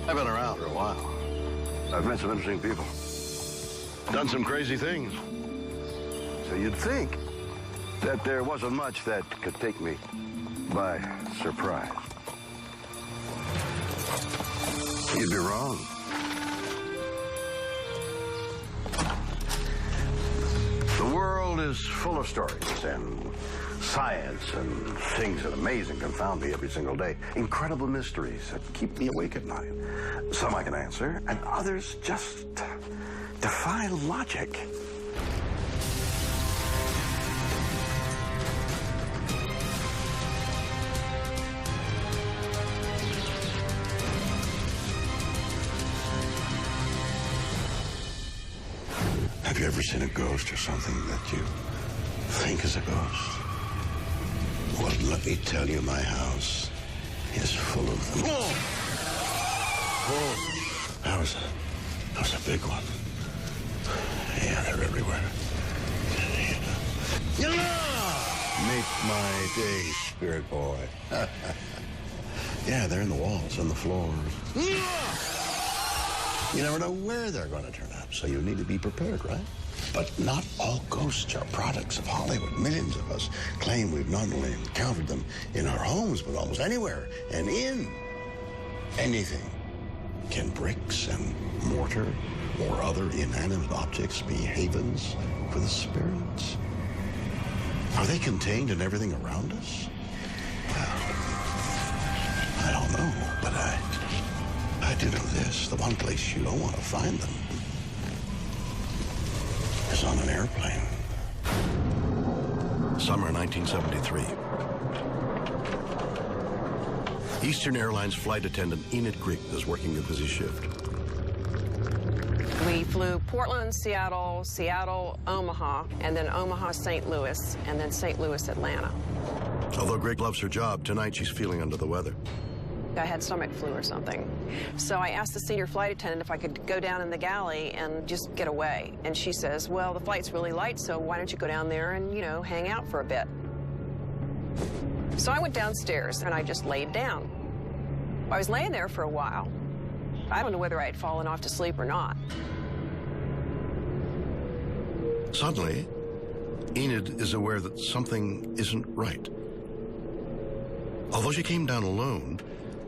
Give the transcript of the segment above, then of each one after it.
I've been around for a while. I've met some interesting people. Done some crazy things. So you'd think that there wasn't much that could take me by surprise. You'd be wrong. The world is full of stories and science and things that amaze and confound me every single day. Incredible mysteries that keep me awake at night. Some I can answer, and others just defy logic. Have you ever seen a ghost or something that you think is a ghost? Well, let me tell you, my house is full of them. Oh. That was a big one. Yeah, they're everywhere. Make my day, spirit boy. Yeah, they're in the walls and the floors. You never know where they're going to turn up, so you need to be prepared, right? But not all ghosts are products of Hollywood. Millions of us claim we've not only encountered them in our homes, but almost anywhere and in anything. Can bricks and mortar or other inanimate objects be havens for the spirits? Are they contained in everything around us? Well, I don't know, but I do know this. The one place you don't want to find them is on an airplane. Summer 1973. Eastern Airlines flight attendant Enid Grieg is working a busy shift. We flew Portland, Seattle, Seattle, Omaha, and then Omaha, St. Louis, and then St. Louis, Atlanta. Although Grieg loves her job, tonight she's feeling under the weather. I had stomach flu or something. So I asked the senior flight attendant if I could go down in the galley and just get away. And she says, well, the flight's really light, so why don't you go down there and, hang out for a bit. So I went downstairs and I just laid down. I was laying there for a while. I don't know whether I had fallen off to sleep or not. Suddenly, Enid is aware that something isn't right. Although she came down alone,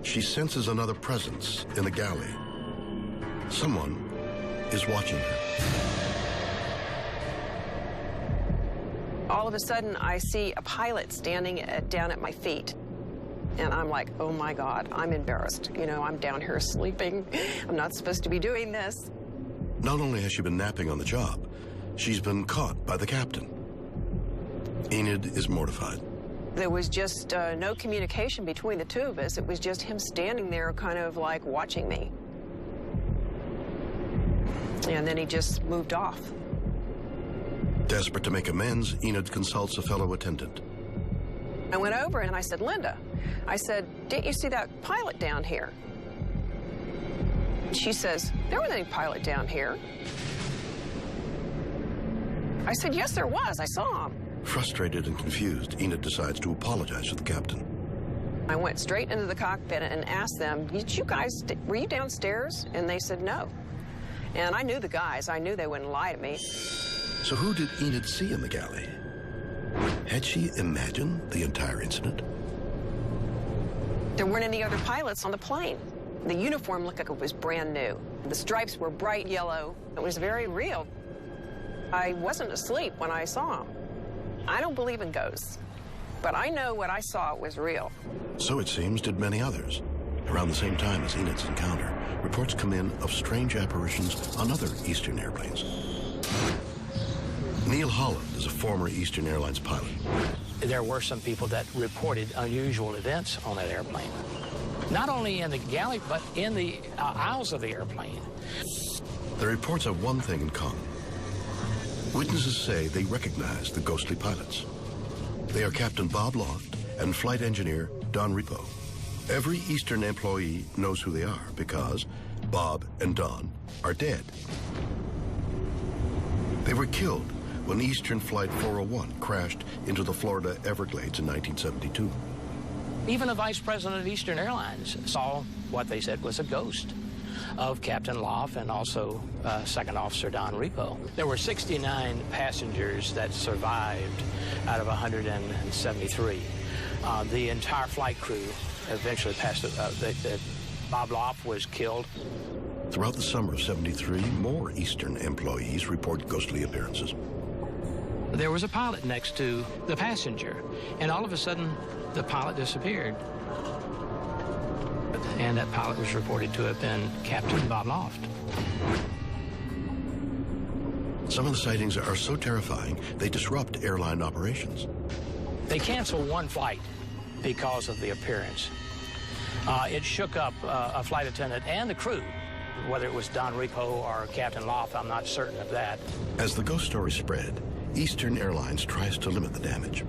she senses another presence in the galley. Someone is watching her. All of a sudden, I see a pilot standing down at my feet. And I'm like, oh my God, I'm embarrassed. I'm down here sleeping. I'm not supposed to be doing this. Not only has she been napping on the job, she's been caught by the captain. Enid is mortified. There was just no communication between the two of us. It was just him standing there kind of like watching me. And then he just moved off. Desperate to make amends, Enid consults a fellow attendant. I went over and I said, Linda, I said, didn't you see that pilot down here? She says, there wasn't any pilot down here. I said, yes, there was. I saw him. Frustrated and confused, Enid decides to apologize to the captain. I went straight into the cockpit and asked them, were you downstairs? And they said no. And I knew the guys. I knew they wouldn't lie to me. So who did Enid see in the galley? Had she imagined the entire incident? There weren't any other pilots on the plane. The uniform looked like it was brand new. The stripes were bright yellow. It was very real. I wasn't asleep when I saw him. I don't believe in ghosts, but I know what I saw was real. So it seems did many others. Around the same time as Enid's encounter, reports come in of strange apparitions on other Eastern airplanes. Neil Holland is a former Eastern Airlines pilot. There were some people that reported unusual events on that airplane. Not only in the galley, but in the aisles of the airplane. The reports have one thing in common. Witnesses say they recognize the ghostly pilots. They are Captain Bob Loft and flight engineer Don Repo. Every Eastern employee knows who they are because Bob and Don are dead. They were killed when Eastern Flight 401 crashed into the Florida Everglades in 1972. Even a vice president of Eastern Airlines saw what they said was a ghost of Captain Loff and also Second Officer Don Repo. There were 69 passengers that survived out of 173. The entire flight crew eventually passed. Bob Loff was killed. Throughout the summer of '73, more Eastern employees report ghostly appearances. There was a pilot next to the passenger, and all of a sudden, the pilot disappeared. And that pilot was reported to have been Captain Bob Loft. Some of the sightings are so terrifying, they disrupt airline operations. They canceled one flight because of the appearance. It shook up a flight attendant and the crew. Whether it was Don Repo or Captain Loft, I'm not certain of that. As the ghost story spread, Eastern Airlines tries to limit the damage.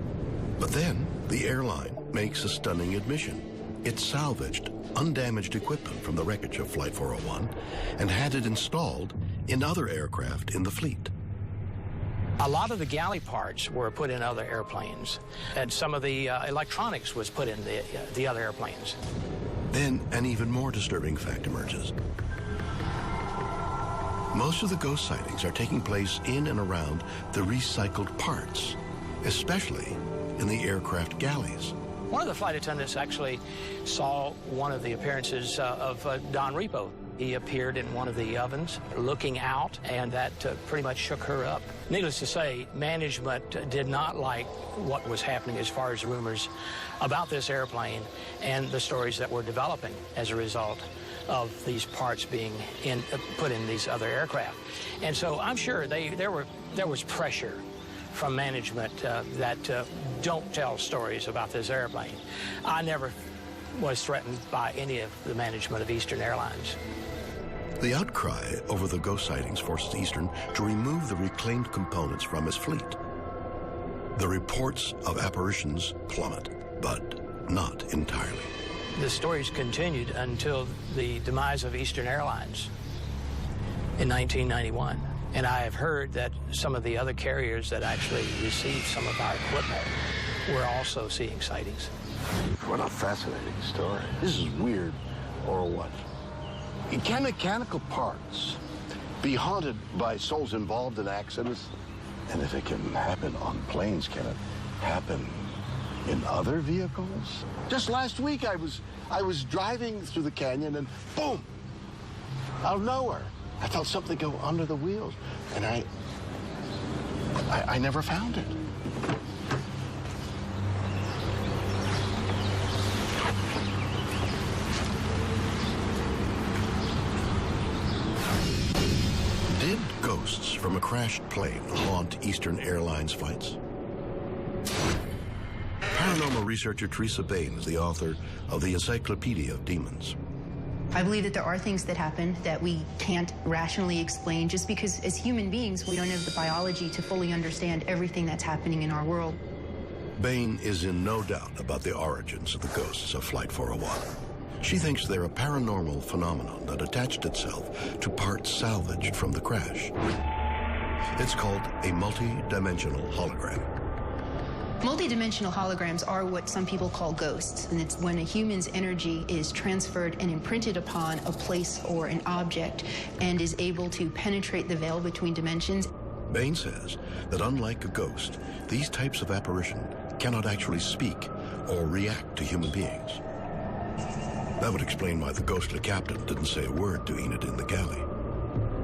But then, the airline makes a stunning admission. It salvaged undamaged equipment from the wreckage of Flight 401 and had it installed in other aircraft in the fleet. A lot of the galley parts were put in other airplanes, and some of the electronics was put in the other airplanes. Then an even more disturbing fact emerges. Most of the ghost sightings are taking place in and around the recycled parts, especially in the aircraft galleys. One of the flight attendants actually saw one of the appearances of Don Repo. He appeared in one of the ovens looking out, and that pretty much shook her up. Needless to say, management did not like what was happening as far as rumors about this airplane and the stories that were developing as a result of these parts being put in these other aircraft. And so I'm sure there was pressure from management that don't tell stories about this airplane. I never was threatened by any of the management of Eastern Airlines. The outcry over the ghost sightings forces Eastern to remove the reclaimed components from its fleet. The reports of apparitions plummet, but not entirely. The stories continued until the demise of Eastern Airlines in 1991. And I have heard that some of the other carriers that actually received some of our equipment were also seeing sightings. What a fascinating story. This is weird, or what? Can mechanical parts be haunted by souls involved in accidents? And if it can happen on planes, can it happen in other vehicles? Just last week, I was driving through the canyon and boom, out of nowhere, I felt something go under the wheels, and I never found it. Did ghosts from a crashed plane haunt Eastern Airlines flights? Paranormal researcher Teresa Bain is the author of the Encyclopedia of Demons. I believe that there are things that happen that we can't rationally explain just because as human beings, we don't have the biology to fully understand everything that's happening in our world. Bain is in no doubt about the origins of the ghosts of Flight 401. She thinks they're a paranormal phenomenon that attached itself to parts salvaged from the crash. It's called a multi-dimensional hologram. Multidimensional holograms are what some people call ghosts, and it's when a human's energy is transferred and imprinted upon a place or an object and is able to penetrate the veil between dimensions. Bain says that unlike a ghost, these types of apparition cannot actually speak or react to human beings. That would explain why the ghostly captain didn't say a word to Enid in the galley.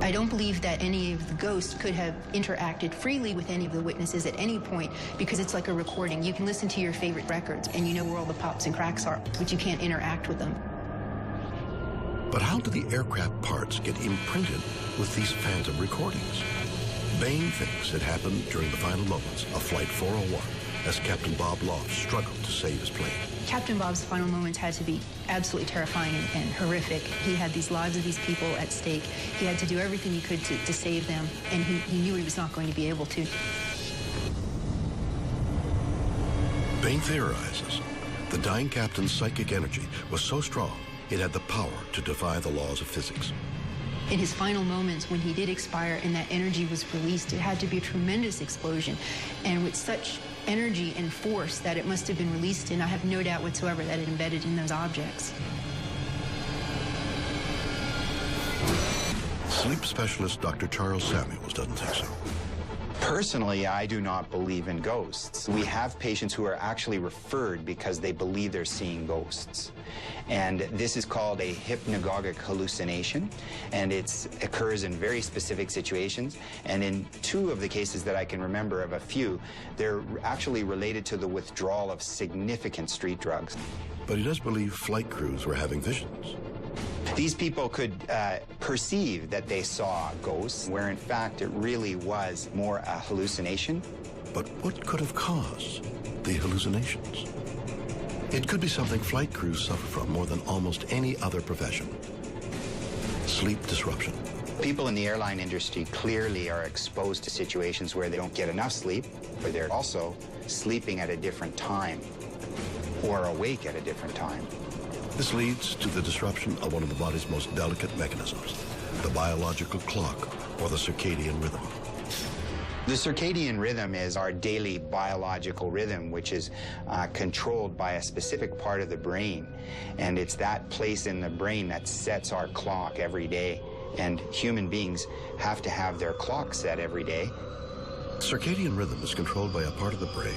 I don't believe that any of the ghosts could have interacted freely with any of the witnesses at any point because it's like a recording. You can listen to your favorite records and you know where all the pops and cracks are, but you can't interact with them. But how do the aircraft parts get imprinted with these phantom recordings? Bain thinks it happened during the final moments of Flight 401 as Captain Bob Loft struggled to save his plane. Captain Bob's final moments had to be absolutely terrifying and horrific. He had these lives of these people at stake. He had to do everything he could to save them, and he knew he was not going to be able to. Bain theorizes the dying captain's psychic energy was so strong it had the power to defy the laws of physics. In his final moments, when he did expire and that energy was released, it had to be a tremendous explosion. And with such energy and force that it must have been released in. I have no doubt whatsoever that it embedded in those objects. Sleep specialist Dr. Charles Samuels doesn't think so. Personally, I do not believe in ghosts. We have patients who are actually referred because they believe they're seeing ghosts. And this is called a hypnagogic hallucination, and it occurs in very specific situations. And in 2 of the cases that I can remember of a few, they're actually related to the withdrawal of significant street drugs. But he does believe flight crews were having visions. These people could perceive that they saw ghosts, where in fact it really was more a hallucination. But what could have caused the hallucinations? It could be something flight crews suffer from more than almost any other profession: sleep disruption. People in the airline industry clearly are exposed to situations where they don't get enough sleep, or they're also sleeping at a different time or awake at a different time. This leads to the disruption of one of the body's most delicate mechanisms, the biological clock, or the circadian rhythm. The circadian rhythm is our daily biological rhythm, which is controlled by a specific part of the brain. And it's that place in the brain that sets our clock every day. And human beings have to have their clock set every day. Circadian rhythm is controlled by a part of the brain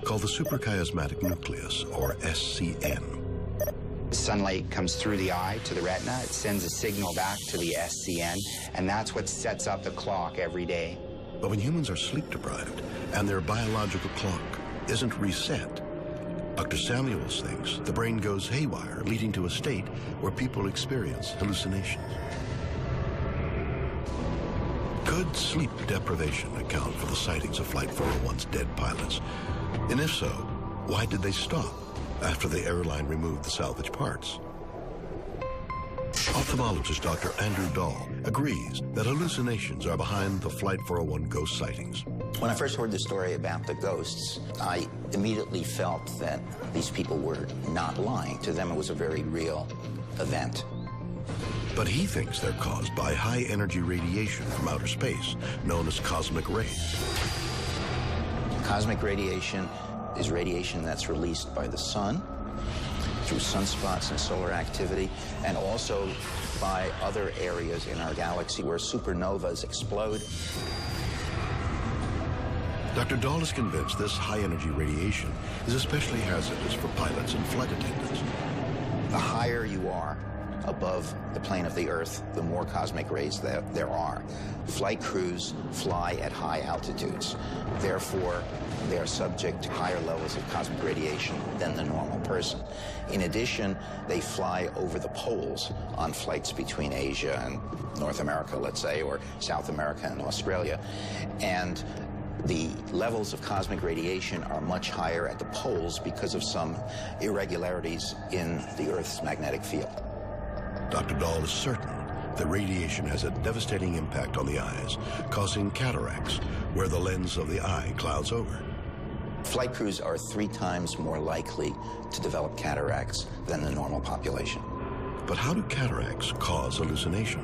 called the suprachiasmatic nucleus, or SCN. Sunlight comes through the eye to the retina. It sends a signal back to the SCN, and that's what sets up the clock every day. But when humans are sleep deprived and their biological clock isn't reset, Dr. Samuels thinks the brain goes haywire, leading to a state where people experience hallucinations. Could sleep deprivation account for the sightings of Flight 401's dead pilots? And if so, why did they stop after the airline removed the salvage parts? Ophthalmologist Dr. Andrew Dahl agrees that hallucinations are behind the Flight 401 ghost sightings. When I first heard the story about the ghosts, I immediately felt that these people were not lying. To them, it was a very real event. But he thinks they're caused by high-energy radiation from outer space, known as cosmic rays. Cosmic radiation is radiation that's released by the sun through sunspots and solar activity, and also by other areas in our galaxy where supernovas explode. Dr. Dahl is convinced this high-energy radiation is especially hazardous for pilots and flight attendants. The higher you are above the plane of the Earth, the more cosmic rays there are. Flight crews fly at high altitudes. Therefore, they are subject to higher levels of cosmic radiation than the normal person. In addition, they fly over the poles on flights between Asia and North America, let's say, or South America and Australia. And the levels of cosmic radiation are much higher at the poles because of some irregularities in the Earth's magnetic field. Dr. Dahl is certain that radiation has a devastating impact on the eyes, causing cataracts, where the lens of the eye clouds over. Flight crews are 3 times more likely to develop cataracts than the normal population. But how do cataracts cause hallucination?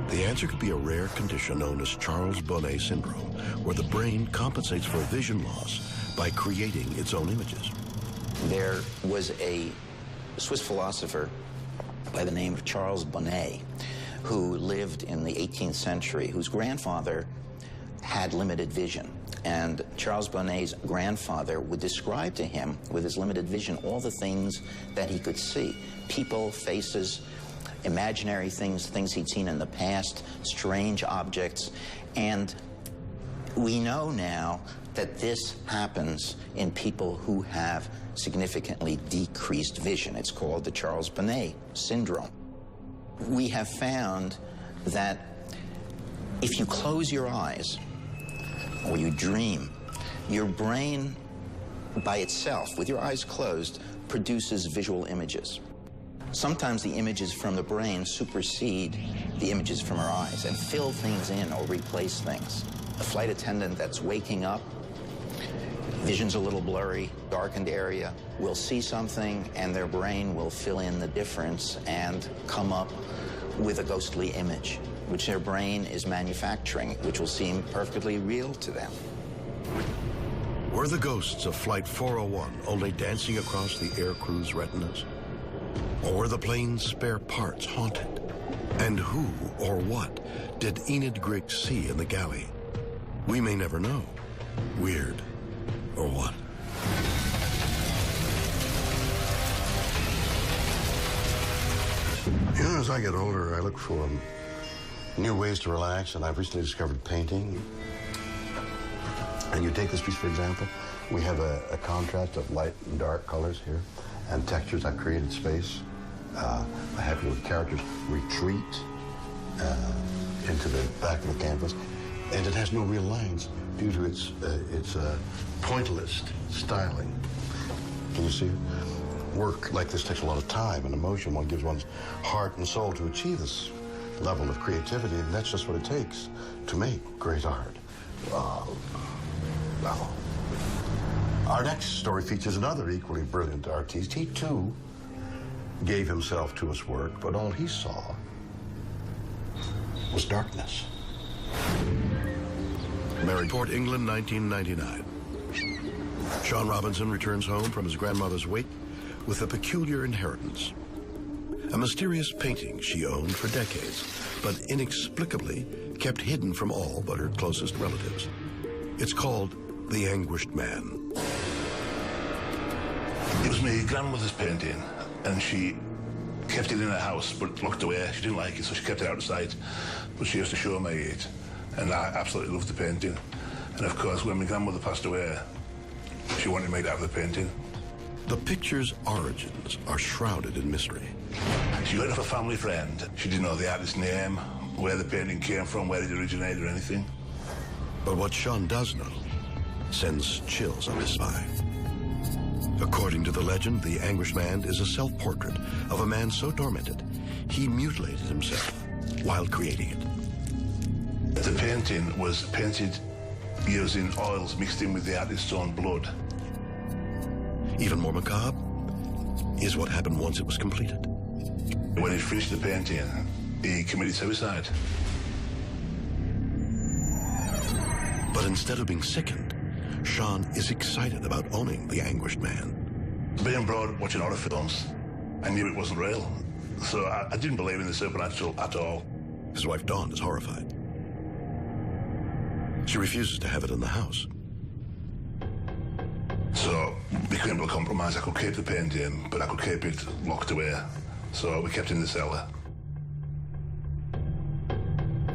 The answer could be a rare condition known as Charles Bonnet syndrome, where the brain compensates for vision loss by creating its own images. There was a Swiss philosopher by the name of Charles Bonnet, who lived in the 18th century, whose grandfather had limited vision. And Charles Bonnet's grandfather would describe to him, with his limited vision, all the things that he could see. People, faces, imaginary things, things he'd seen in the past, strange objects. And we know now that this happens in people who have significantly decreased vision. It's called the Charles Bonnet syndrome. We have found that if you close your eyes or you dream, your brain by itself, with your eyes closed, produces visual images. Sometimes the images from the brain supersede the images from our eyes and fill things in or replace things. A flight attendant that's waking up, vision's a little blurry, darkened area, will see something and their brain will fill in the difference and come up with a ghostly image, which their brain is manufacturing, which will seem perfectly real to them. Were the ghosts of Flight 401 only dancing across the aircrew's retinas? Or were the plane's spare parts haunted? And who or what did Enid Griggs see in the galley? We may never know. Weird or what? You know, as I get older, I look for new ways to relax, and I've recently discovered painting. And you take this piece, for example, we have a contrast of light and dark colors here, and textures. I've created space. I have your characters retreat into the back of the canvas, and it has no real lines due to its pointillist styling. Can you see it? Work like this takes a lot of time and emotion. One gives one's heart and soul to achieve this level of creativity, and that's just what it takes to make great art. Our next story features another equally brilliant artiste. He, too, gave himself to his work, but all he saw was darkness. Maryport, England, 1999. Sean Robinson returns home from his grandmother's wake with a peculiar inheritance. A mysterious painting she owned for decades, but inexplicably kept hidden from all but her closest relatives. It's called The Anguished Man. It was my grandmother's painting, and she kept it in her house, but locked away. She didn't like it, so she kept it out of sight. But she used to show me it, and I absolutely loved the painting. And of course, when my grandmother passed away, she wanted me to have the painting. The picture's origins are shrouded in mystery. She got it off a family friend. She didn't know the artist's name, where the painting came from, where it originated, or anything. But what Sean does know sends chills up his spine. According to the legend, the Anguished Man is a self-portrait of a man so tormented, he mutilated himself while creating it. The painting was painted using oils mixed in with the artist's own blood. Even more macabre is what happened once it was completed. When he finished the painting, he committed suicide. But instead of being sickened, Sean is excited about owning the Anguished Man. Being abroad watching horror films, I knew it wasn't real. So I didn't believe in the supernatural at all. His wife Dawn is horrified. She refuses to have it in the house. So we came to a compromise. I could keep the painting, but I could keep it locked away. So we kept it in the cellar.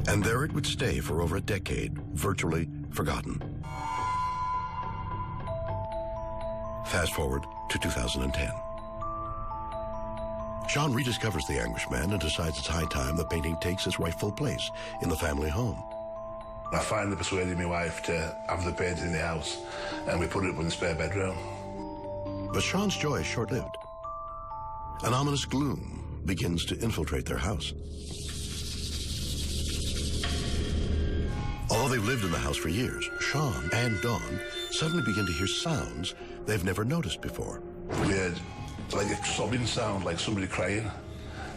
And there it would stay for over a decade, virtually forgotten. Fast forward to 2010. Sean rediscovers the Anguished Man and decides it's high time the painting takes its rightful place in the family home. I finally persuaded my wife to have the painting in the house, and we put it up in the spare bedroom. But Sean's joy is short-lived. An ominous gloom begins to infiltrate their house. Although they've lived in the house for years, Sean and Dawn suddenly begin to hear sounds they've never noticed before. We heard like a sobbing sound, like somebody crying.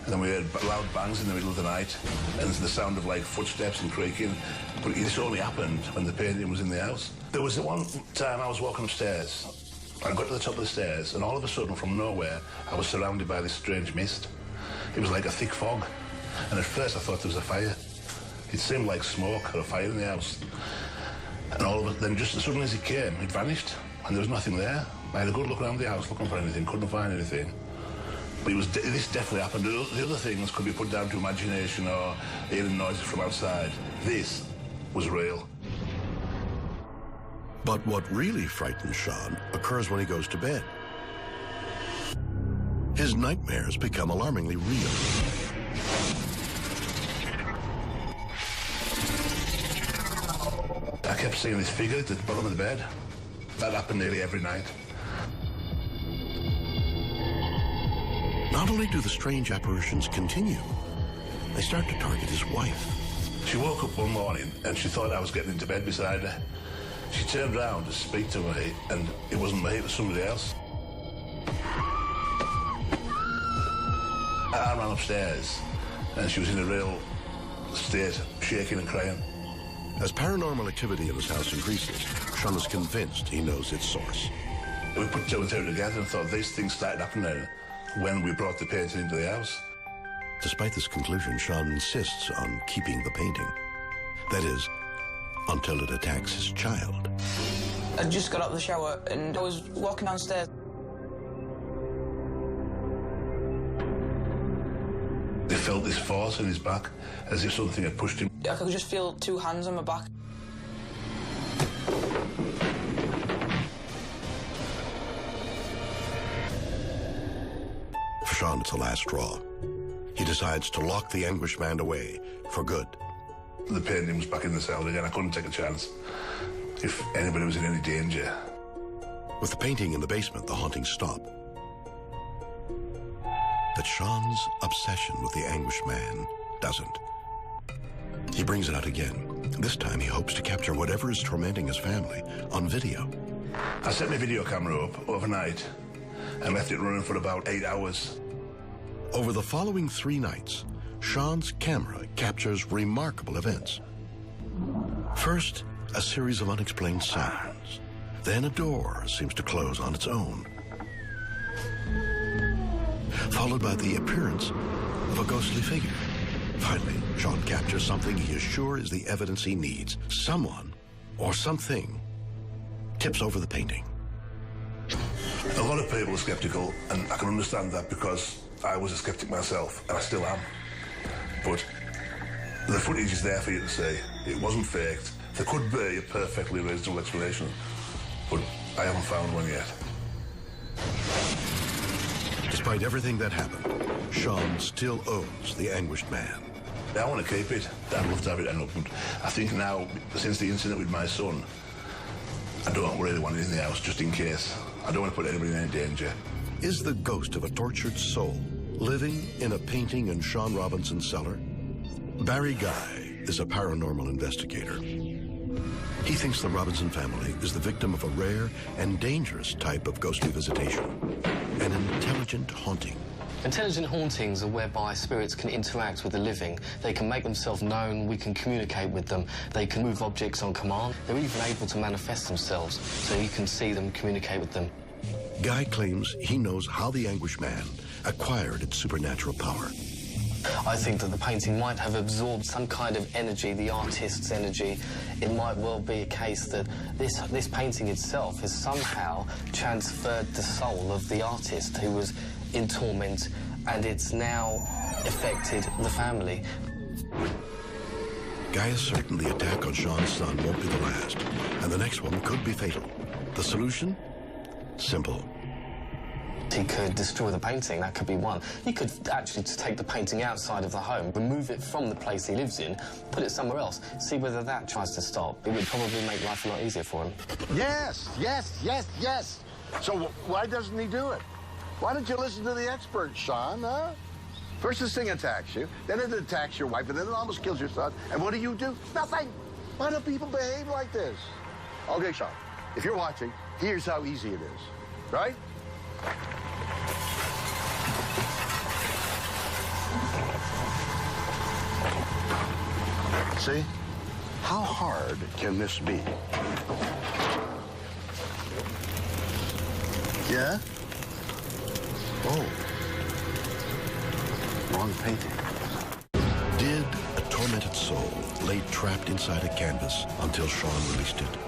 And then we heard loud bangs in the middle of the night, and the sound of like footsteps and creaking. But this only happened when the painting was in the house. There was the one time I was walking upstairs. I got to the top of the stairs, and all of a sudden, from nowhere, I was surrounded by this strange mist. It was like a thick fog. And at first I thought there was a fire. It seemed like smoke or a fire in the house. And all of it, then just as suddenly as it came, it vanished, and there was nothing there. I had a good look around the house looking for anything, couldn't find anything. But this definitely happened. The other things could be put down to imagination or hearing noises from outside. This was real. But what really frightens Sean occurs when he goes to bed. His nightmares become alarmingly real. I kept seeing this figure at the bottom of the bed. That happened nearly every night. Not only do the strange apparitions continue, they start to target his wife. She woke up one morning and she thought I was getting into bed beside her. She turned around to speak to me, and it wasn't me, it was somebody else. I ran upstairs, and she was in a real state, shaking and crying. As paranormal activity in his house increases, Sean is convinced he knows its source. We put two and two together and thought these things started happening when we brought the painting into the house. Despite this conclusion, Sean insists on keeping the painting. That is, until it attacks his child. I just got out of the shower and I was walking downstairs. They felt this force in his back, as if something had pushed him. I could just feel two hands on my back. For Sean, it's the last straw. He decides to lock the anguished man away for good. The painting was back in the cell again. I couldn't take a chance if anybody was in any danger. With the painting in the basement, the hauntings stop. But Sean's obsession with the anguished man doesn't. He brings it out again. This time he hopes to capture whatever is tormenting his family on video. I set my video camera up overnight and left it running for about 8 hours. Over the following 3 nights, Sean's camera captures remarkable events. First, a series of unexplained sounds. Then a door seems to close on its own. Followed by the appearance of a ghostly figure. Finally, Sean captures something he is sure is the evidence he needs. Someone or something tips over the painting. A lot of people are skeptical, and I can understand that because I was a skeptic myself, and I still am. But the footage is there for you to see. It wasn't faked. There could be a perfectly reasonable explanation, but I haven't found one yet. Despite everything that happened, Sean still owns the anguished man. I want to keep it. I'd love to have it end up. But I think now, since the incident with my son, I don't really want it in the house, just in case. I don't want to put anybody in any danger. Is the ghost of a tortured soul living in a painting in Sean Robinson's cellar? Barry Guy is a paranormal investigator. He thinks the Robinson family is the victim of a rare and dangerous type of ghostly visitation, an intelligent haunting. Intelligent hauntings are whereby spirits can interact with the living. They can make themselves known, we can communicate with them, they can move objects on command. They're even able to manifest themselves, so you can see them, communicate with them. Guy claims he knows how the anguished man acquired its supernatural power. I think that the painting might have absorbed some kind of energy, the artist's energy. It might well be a case that this painting itself has somehow transferred the soul of the artist who was in torment, and it's now affected the family. Guy is certain the attack on Sean's son won't be the last, and the next one could be fatal. The solution? Simple. He could destroy the painting, that could be one. He could actually take the painting outside of the home, remove it from the place he lives in, put it somewhere else, see whether that tries to stop. It would probably make life a lot easier for him. Yes, yes, yes, yes. So why doesn't he do it? Why don't you listen to the experts, Sean, huh? First this thing attacks you, then it attacks your wife, and then it almost kills your son. And what do? Nothing. Why do people behave like this? Okay, Sean, if you're watching, here's how easy it is, right? See? How hard can this be? Yeah? Oh. Wrong painting. Did a tormented soul lay trapped inside a canvas until Sean released it?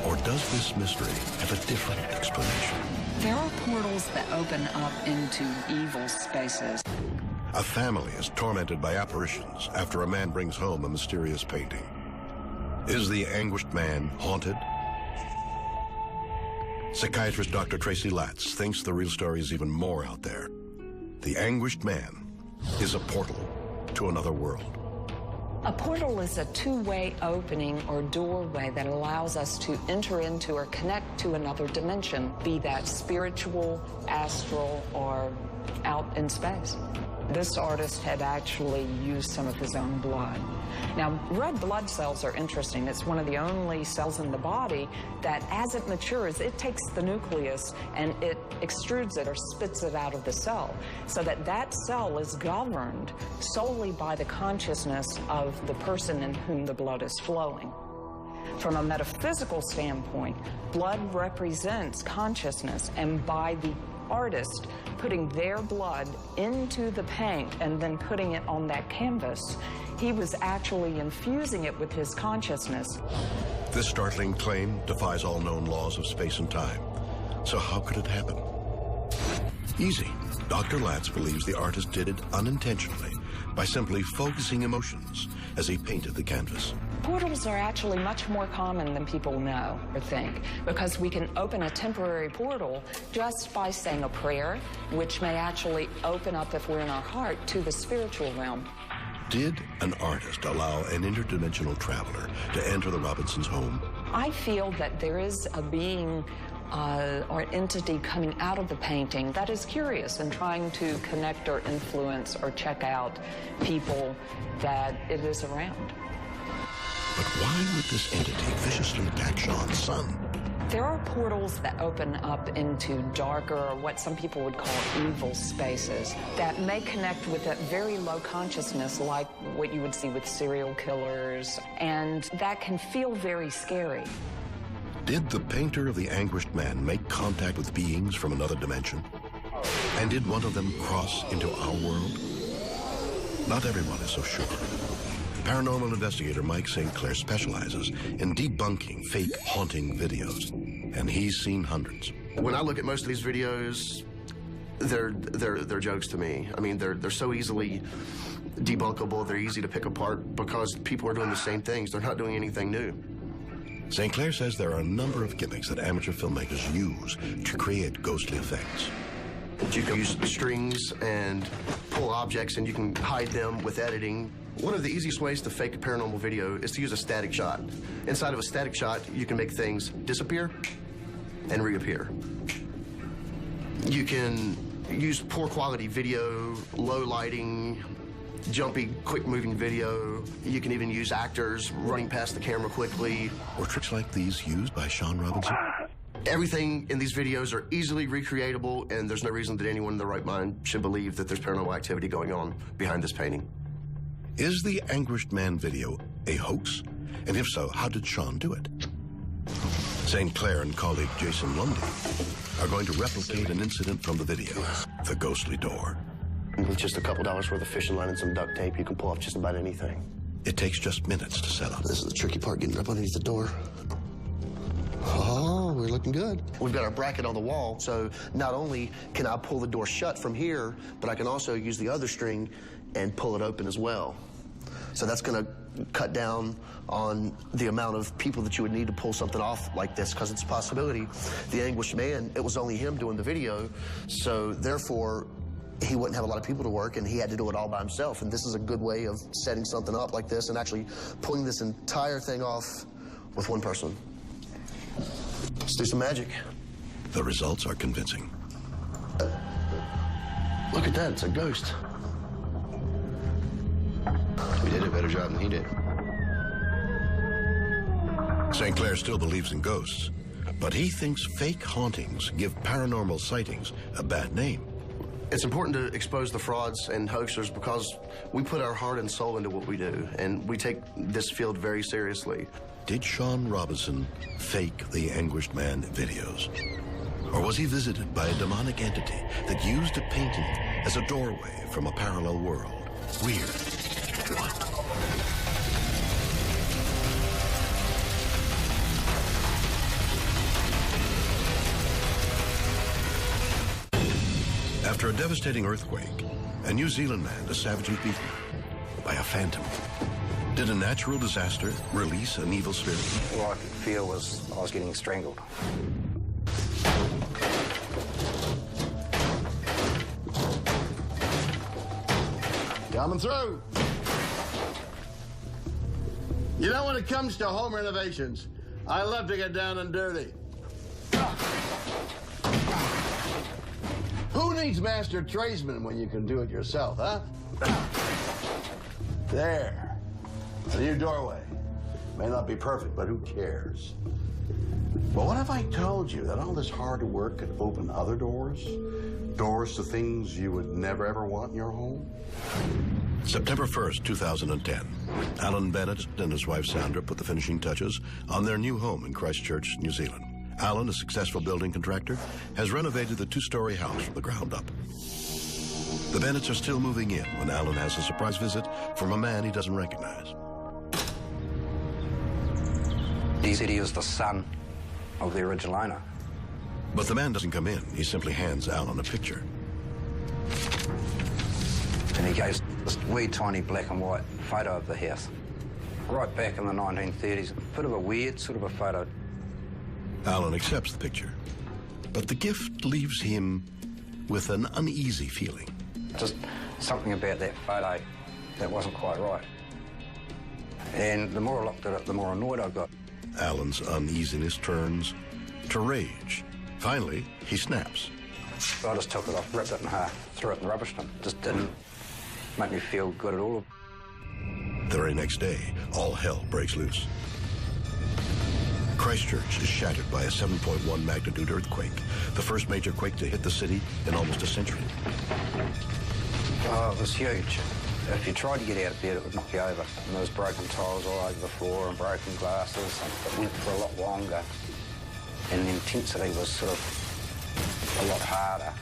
Or does this mystery have a different explanation? There are portals that open up into evil spaces. A family is tormented by apparitions after a man brings home a mysterious painting. Is the anguished man haunted? Psychiatrist Dr. Tracy Latz thinks the real story is even more out there. The anguished man is a portal to another world. A portal is a two-way opening or doorway that allows us to enter into or connect to another dimension, be that spiritual, astral, or out in space. This artist had actually used some of his own blood. Now, red blood cells are interesting. It's one of the only cells in the body that, as it matures, it takes the nucleus and it extrudes it or spits it out of the cell, so that that cell is governed solely by the consciousness of the person in whom the blood is flowing. From a metaphysical standpoint, blood represents consciousness, and by the artist putting their blood into the paint and then putting it on that canvas, he was actually infusing it with his consciousness. This startling claim defies all known laws of space and time. So how could it happen? Easy. Dr. Latz believes the artist did it unintentionally by simply focusing emotions as he painted the canvas. Portals are actually much more common than people know or think, because we can open a temporary portal just by saying a prayer, which may actually open up, if we're in our heart, to the spiritual realm. Did an artist allow an interdimensional traveler to enter the Robinsons' home? I feel that there is a being or an entity coming out of the painting that is curious and trying to connect or influence or check out people that it is around. But why would this entity viciously attack Sean's son? There are portals that open up into darker, or what some people would call evil spaces, that may connect with that very low consciousness, like what you would see with serial killers, and that can feel very scary. Did the painter of the Anguished Man make contact with beings from another dimension? And did one of them cross into our world? Not everyone is so sure. Paranormal investigator Mike St. Clair specializes in debunking fake haunting videos, and he's seen hundreds. When I look at most of these videos, they're jokes to me. I mean, they're so easily debunkable, they're easy to pick apart because people are doing the same things. They're not doing anything new. St. Clair says there are a number of gimmicks that amateur filmmakers use to create ghostly effects. You can use strings and pull objects, and you can hide them with editing. One of the easiest ways to fake a paranormal video is to use a static shot. Inside of a static shot, you can make things disappear and reappear. You can use poor quality video, low lighting, jumpy, quick-moving video. You can even use actors running past the camera quickly. Were tricks like these used by Sean Robinson? Everything in these videos are easily recreatable, and there's no reason that anyone in their right mind should believe that there's paranormal activity going on behind this painting. Is the Anguished Man video a hoax? And if so, how did Sean do it? St. Clair and colleague Jason Lundy are going to replicate an incident from the video, the ghostly door. With just a couple dollars worth of fishing line and some duct tape, you can pull off just about anything. It takes just minutes to set up. This is the tricky part, getting up underneath the door. Oh, we're looking good. We've got our bracket on the wall, so not only can I pull the door shut from here, but I can also use the other string and pull it open as well. So that's going to cut down on the amount of people that you would need to pull something off like this, because it's a possibility. The Anguished Man, it was only him doing the video, so therefore he wouldn't have a lot of people to work, and he had to do it all by himself. And this is a good way of setting something up like this and actually pulling this entire thing off with one person. Let's do some magic. The results are convincing. Look at that, it's a ghost. We did a better job than he did. St. Clair still believes in ghosts, but he thinks fake hauntings give paranormal sightings a bad name. It's important to expose the frauds and hoaxers because we put our heart and soul into what we do, and we take this field very seriously. Did Sean Robinson fake the Anguished Man videos? Or was he visited by a demonic entity that used a painting as a doorway from a parallel world? Weird. What? After a devastating earthquake, a New Zealand man is savagely beaten by a phantom. Did a natural disaster release an evil spirit? All I could feel was I was getting strangled. Coming through. You know, when it comes to home renovations, I love to get down and dirty. Who needs master tradesmen when you can do it yourself, huh? There. A new doorway. May not be perfect, but who cares? But what if I told you that all this hard work could open other doors? Doors to things you would never, ever want in your home? September 1st, 2010. Alan Bennett and his wife Sandra put the finishing touches on their new home in Christchurch, New Zealand. Alan, a successful building contractor, has renovated the two-story house from the ground up. The Bennetts are still moving in when Alan has a surprise visit from a man he doesn't recognize. He said he was the son of the original owner. But the man doesn't come in. He simply hands Alan a picture. And he gave this wee tiny black and white photo of the house. Right back in the 1930s. Bit of a weird sort of a photo. Alan accepts the picture, but the gift leaves him with an uneasy feeling. Just something about that photo that wasn't quite right. And the more I looked at it, the more annoyed I got. Alan's uneasiness turns to rage. Finally, he snaps. So I just took it off, ripped it in half, threw it in the rubbish bin. Just didn't make me feel good at all. The very next day, all hell breaks loose. Christchurch is shattered by a 7.1 magnitude earthquake, the first major quake to hit the city in almost a century. Oh, it was huge. If you tried to get out of bed, it would knock you over. And there was broken tiles all over the floor and broken glasses, and it went for a lot longer. And the intensity was sort of a lot harder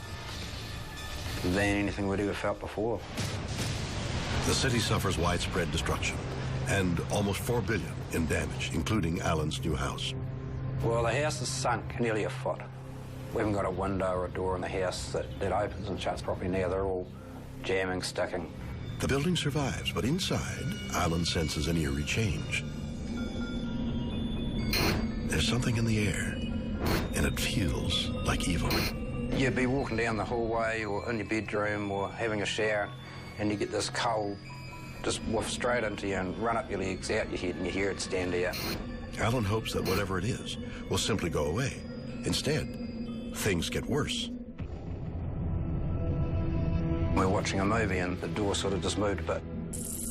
than anything we'd ever felt before. The city suffers widespread destruction and almost $4 billion in damage, including Alan's new house. Well, the house is sunk nearly a foot. We haven't got a window or a door in the house that opens and shuts properly now. They're all jamming, sticking. The building survives, but inside, Alan senses an eerie change. There's something in the air, and it feels like evil. You'd be walking down the hallway or in your bedroom or having a shower, and you get this cold just woof straight into you and run up your legs, out your head, and you hear it stand out. Alan hopes that whatever it is will simply go away. Instead, things get worse. We were watching a movie and the door sort of just moved a bit.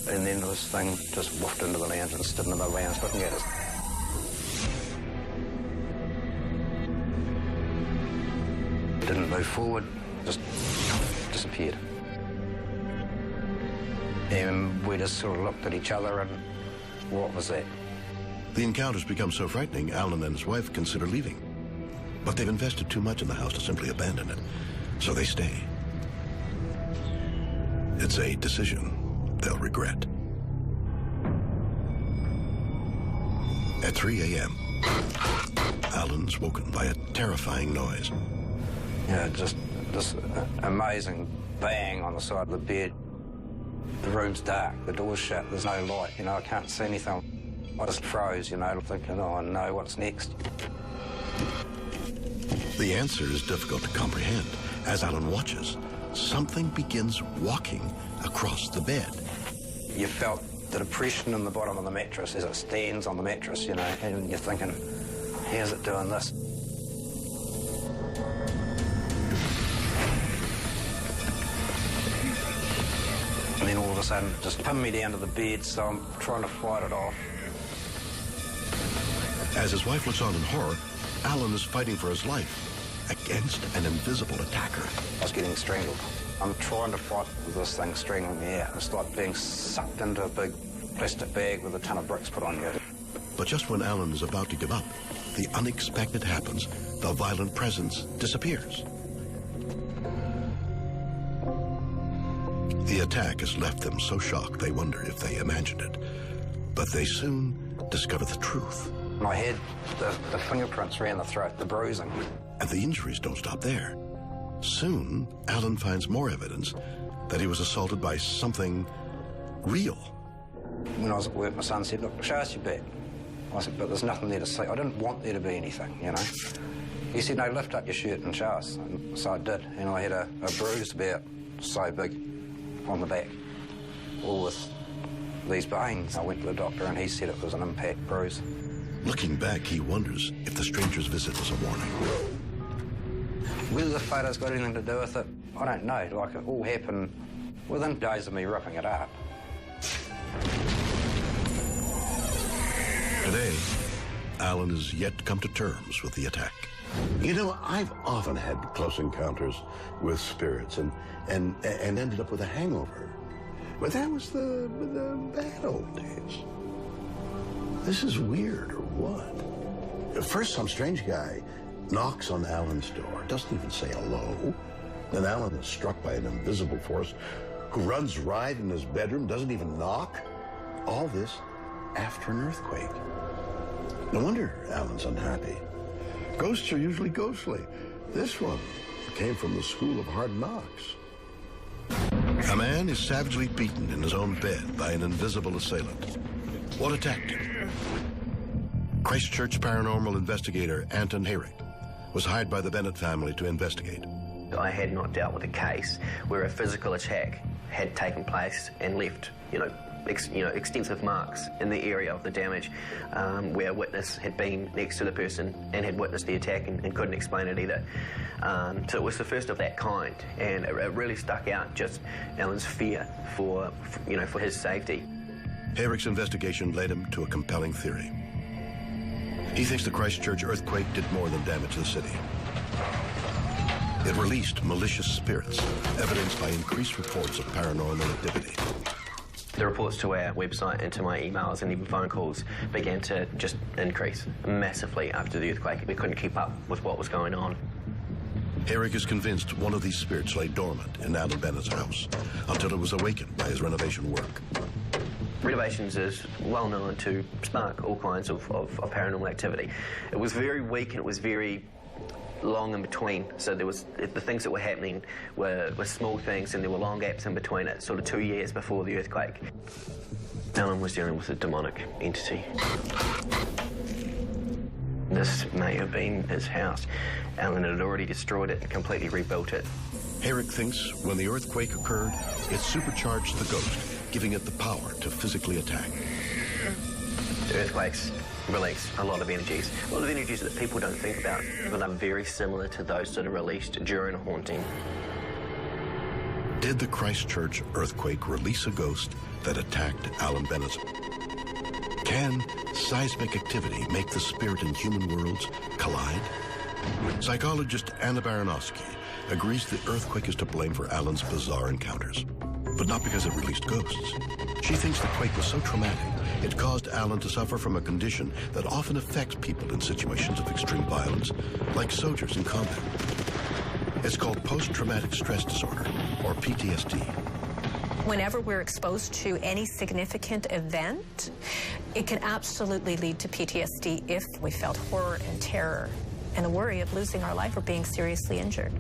And then this thing just woofed into the lounge and stood in the lounge looking at us. Didn't move forward, just disappeared. And we just sort of looked at each other and what was that? The encounters become so frightening, Alan and his wife consider leaving. But they've invested too much in the house to simply abandon it, so they stay. It's a decision they'll regret. At 3 a.m., Alan's woken by a terrifying noise. Yeah, just this amazing bang on the side of the bed. The room's dark, the door's shut, there's no light, you know, I can't see anything. I just froze, you know, thinking, oh no, what's next? The answer is difficult to comprehend. As Alan watches, something begins walking across the bed. You felt the depression in the bottom of the mattress as it stands on the mattress, you know, and you're thinking, how's it doing this? And then all of a sudden, it just pinned me down to the bed, so I'm trying to fight it off. As his wife looks on in horror, Alan is fighting for his life against an invisible attacker. I was getting strangled. I'm trying to fight with this thing strangling me out. It's like being sucked into a big plastic bag with a ton of bricks put on you. But just when Alan is about to give up, the unexpected happens. The violent presence disappears. The attack has left them so shocked they wonder if they imagined it. But they soon discover the truth. I had the fingerprints around the throat, the bruising. And the injuries don't stop there. Soon, Alan finds more evidence that he was assaulted by something real. When I was at work, my son said, look, show us your back. I said, but there's nothing there to see. I didn't want there to be anything, you know. He said, no, lift up your shirt and show us. And so I did, and I had a bruise about so big on the back, all with these veins. I went to the doctor and he said it was an impact bruise. Looking back, he wonders if the stranger's visit was a warning. Whether the photo's got anything to do with it, I don't know. Like, it all happened within days of me ripping it up. Today, Alan has yet to come to terms with the attack. You know, I've often had close encounters with spirits and ended up with a hangover. But that was the bad old days. This is weird, or what? At first, some strange guy knocks on Alan's door, doesn't even say hello. Then Alan is struck by an invisible force who runs riot in his bedroom, doesn't even knock. All this after an earthquake. No wonder Alan's unhappy. Ghosts are usually ghostly. This one came from the school of hard knocks. A man is savagely beaten in his own bed by an invisible assailant. What attacked him? Christchurch paranormal investigator Anton Herrick was hired by the Bennett family to investigate. I had not dealt with a case where a physical attack had taken place and left, extensive marks in the area of the damage, where a witness had been next to the person and had witnessed the attack and couldn't explain it either. So it was the first of that kind, and it really stuck out, just Alan's fear for his safety. Herrick's investigation led him to a compelling theory. He thinks the Christchurch earthquake did more than damage the city. It released malicious spirits, evidenced by increased reports of paranormal activity. The reports to our website and to my emails and even phone calls began to just increase massively after the earthquake. We couldn't keep up with what was going on. Herrick is convinced one of these spirits lay dormant in Alan Bennett's house until it was awakened by his renovation work. Renovations is well known to spark all kinds of paranormal activity. It was very weak and it was very long in between, so there was the things that were happening were small things, and there were long gaps in between it, sort of 2 years before the earthquake. Alan was dealing with a demonic entity. This may have been his house. Alan had already destroyed it and completely rebuilt it. Herrick thinks when the earthquake occurred, it supercharged the ghost, giving it the power to physically attack. The earthquakes release a lot of energies that people don't think about, but are very similar to those that are released during a haunting. Did the Christchurch earthquake release a ghost that attacked Alan Bennett? Can seismic activity make the spirit and human worlds collide? Psychologist Anna Baranowski agrees the earthquake is to blame for Alan's bizarre encounters, but not because it released ghosts. She thinks the quake was so traumatic, it caused Alan to suffer from a condition that often affects people in situations of extreme violence, like soldiers in combat. It's called post-traumatic stress disorder, or PTSD. Whenever we're exposed to any significant event, it can absolutely lead to PTSD if we felt horror and terror and the worry of losing our life or being seriously injured.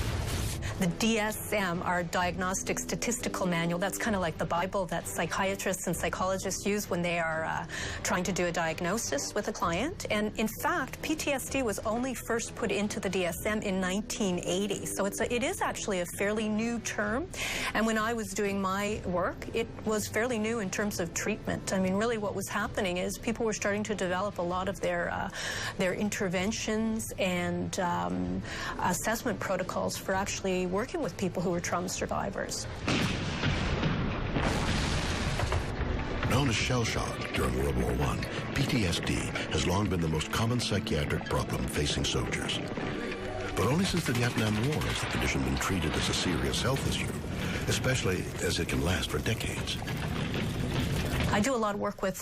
The DSM, our Diagnostic Statistical Manual, that's kind of like the Bible that psychiatrists and psychologists use when they are trying to do a diagnosis with a client. And in fact, PTSD was only first put into the DSM in 1980. So it is actually a fairly new term. And when I was doing my work, it was fairly new in terms of treatment. I mean, really what was happening is people were starting to develop a lot of their interventions and assessment protocols for actually working with people who were trauma survivors. Known as shell shock during World War I, PTSD has long been the most common psychiatric problem facing soldiers. But only since the Vietnam War has the condition been treated as a serious health issue, especially as it can last for decades. I do a lot of work with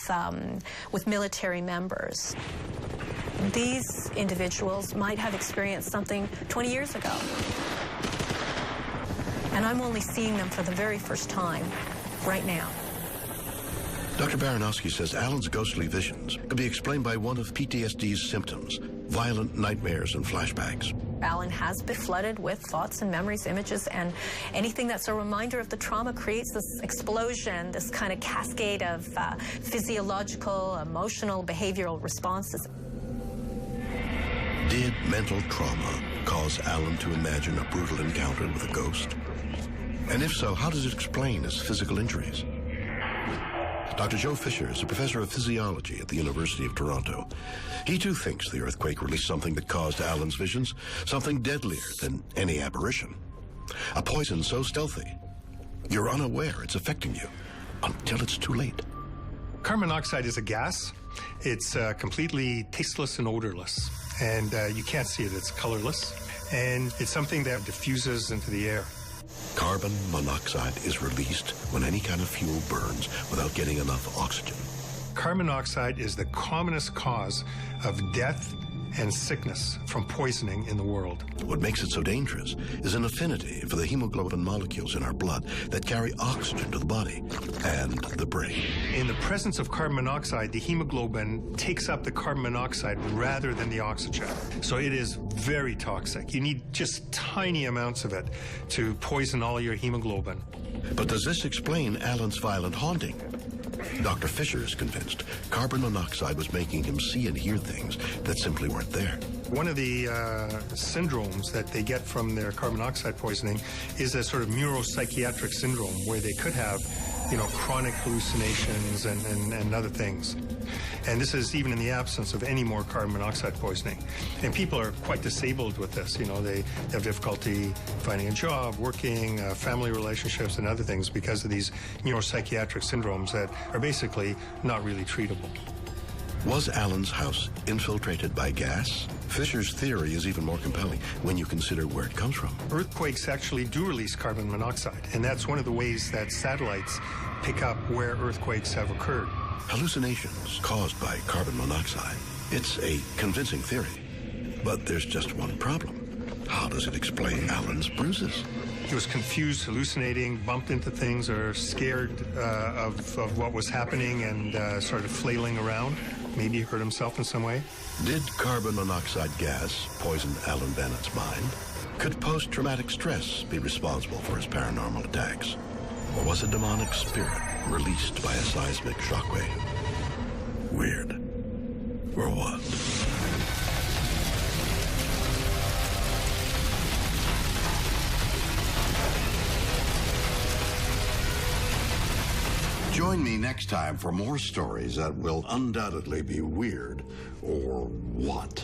military members. These individuals might have experienced something 20 years ago. And I'm only seeing them for the very first time right now. Dr. Baranowski says Alan's ghostly visions could be explained by one of PTSD's symptoms, violent nightmares and flashbacks. Alan has been flooded with thoughts and memories, images, and anything that's a reminder of the trauma creates this explosion, this kind of cascade of physiological, emotional, behavioral responses. Did mental trauma cause Alan to imagine a brutal encounter with a ghost? And if so, how does it explain his physical injuries? Dr. Joe Fisher is a professor of physiology at the University of Toronto. He too thinks the earthquake released something that caused Alan's visions, something deadlier than any apparition. A poison so stealthy, you're unaware it's affecting you until it's too late. Carbon monoxide is a gas. It's completely tasteless and odorless, and you can't see it. It's colorless, and it's something that diffuses into the air. Carbon monoxide is released when any kind of fuel burns without getting enough oxygen. Carbon monoxide is the commonest cause of death and sickness from poisoning in the world. What makes it so dangerous is an affinity for the hemoglobin molecules in our blood that carry oxygen to the body and the brain. In the presence of carbon monoxide, the hemoglobin takes up the carbon monoxide rather than the oxygen. So it is very toxic. You need just tiny amounts of it to poison all your hemoglobin. But does this explain Alan's violent haunting? Dr. Fisher is convinced carbon monoxide was making him see and hear things that simply weren't there. One of the syndromes that they get from their carbon monoxide poisoning is a sort of neuropsychiatric syndrome where they could have, chronic hallucinations and other things. And this is even in the absence of any more carbon monoxide poisoning. And people are quite disabled with this. They have difficulty finding a job, working, family relationships, and other things because of these neuropsychiatric syndromes that are basically not really treatable. Was Alan's house infiltrated by gas? Fisher's theory is even more compelling when you consider where it comes from. Earthquakes actually do release carbon monoxide, and that's one of the ways that satellites pick up where earthquakes have occurred. Hallucinations caused by carbon monoxide. It's a convincing theory, but there's just one problem. How does it explain Alan's bruises? He was confused, hallucinating, bumped into things, or scared of what was happening and started flailing around. Maybe he hurt himself in some way. Did carbon monoxide gas poison Alan Bennett's mind? Could post-traumatic stress be responsible for his paranormal attacks? Or was a demonic spirit released by a seismic shockwave? Weird. Or what? Join me next time for more stories that will undoubtedly be weird or what.